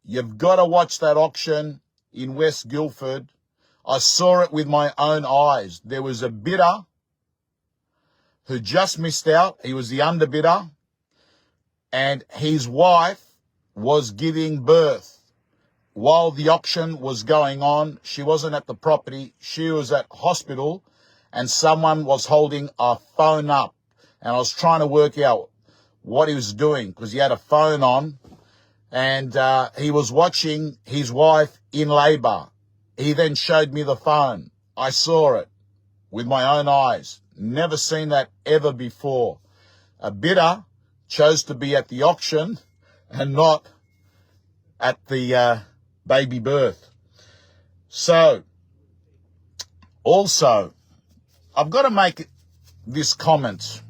You've got to watch that auction in West Guildford. I saw it with my own eyes. There was a bidder who just missed out. He was the underbidder, and his wife was giving birth while the auction was going on. She wasn't at the property. She was at hospital, and someone was holding a phone up. And I was trying to work out what he was doing because he had a phone on, and he was watching his wife in labor. He then showed me the phone. I saw it with my own eyes. Never seen that ever before. A bidder chose to be at the auction and not at the baby birth. So, also, I've got to make this comment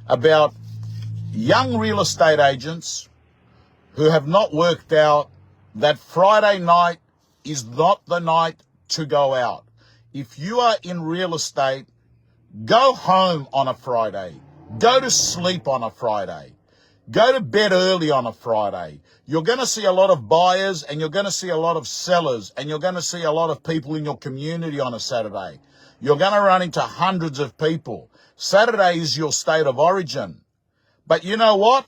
about young real estate agents who have not worked out that Friday night is not the night to go out. If you are in real estate, go home on a Friday. Go to sleep on a Friday. Go to bed early on a Friday. You're going to see a lot of buyers, and you're going to see a lot of sellers, and you're going to see a lot of people in your community on a Saturday. You're going to run into hundreds of people. Saturday is your state of origin. But you know what?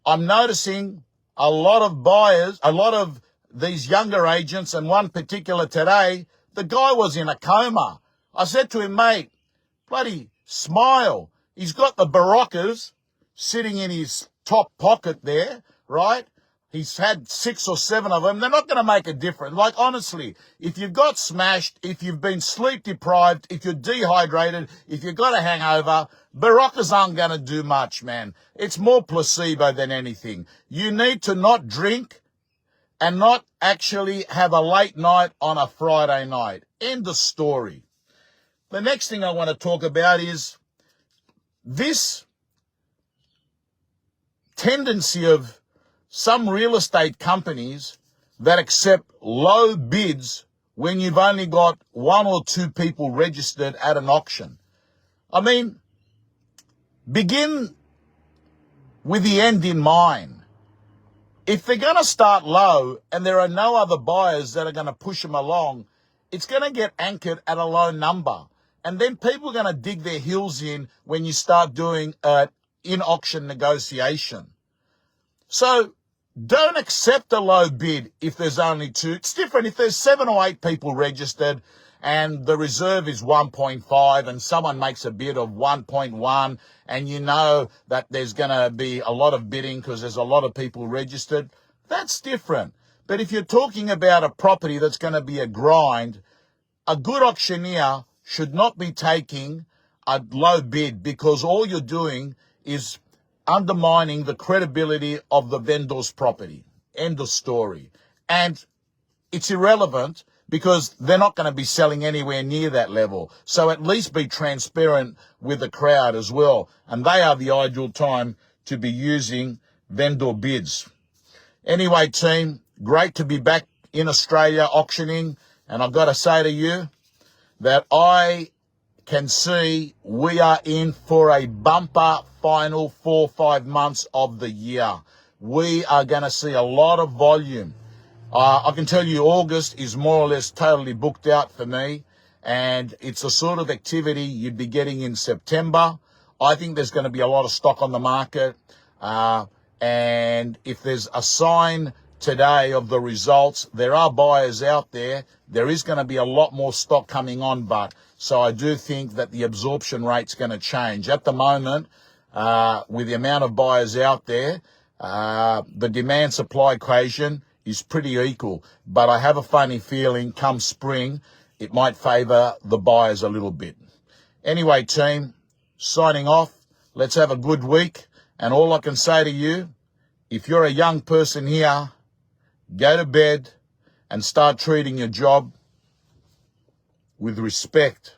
I'm noticing a lot of buyers, a lot of these younger agents, and one particular today, the guy was in a coma. I said to him, mate, bloody smile. He's got the Baroccas sitting in his top pocket there, right? He's had 6 or 7 of them. They're not going to make a difference. Like, honestly, if you've got smashed, if you've been sleep deprived, if you're dehydrated, if you've got a hangover, Baroccas aren't going to do much, man. It's more placebo than anything. You need to not drink and not actually have a late night on a Friday night. End of story. The next thing I want to talk about is this tendency of some real estate companies that accept low bids when you've only got 1 or 2 people registered at an auction. I mean, begin with the end in mind. If they're going to start low and there are no other buyers that are going to push them along, it's going to get anchored at a low number. And then people are going to dig their heels in when you start doing in-auction negotiation. So don't accept a low bid if there's only 2. It's different if there's 7 or 8 people registered and the reserve is 1.5 and someone makes a bid of 1.1 and you know that there's going to be a lot of bidding because there's a lot of people registered. That's different. But if you're talking about a property that's going to be a grind, a good auctioneer should not be taking a low bid because all you're doing is undermining the credibility of the vendor's property. End of story. And it's irrelevant because they're not going to be selling anywhere near that level. So at least be transparent with the crowd as well. And they are the ideal time to be using vendor bids. Anyway, team, great to be back in Australia auctioning. And I've got to say to you that I can see we are in for a bumper final 4 or 5 months of the year. We are going to see a lot of volume. I can tell you August is more or less totally booked out for me, and it's the sort of activity you'd be getting in September. I think there's going to be a lot of stock on the market, and if there's a sign today of the results, there are buyers out there. There is going to be a lot more stock coming on, but so I do think that the absorption rate's going to change. At the moment, with the amount of buyers out there, the demand-supply equation is pretty equal. But I have a funny feeling come spring, it might favour the buyers a little bit. Anyway, team, signing off. Let's have a good week. And all I can say to you, if you're a young person here, go to bed and start treating your job with respect.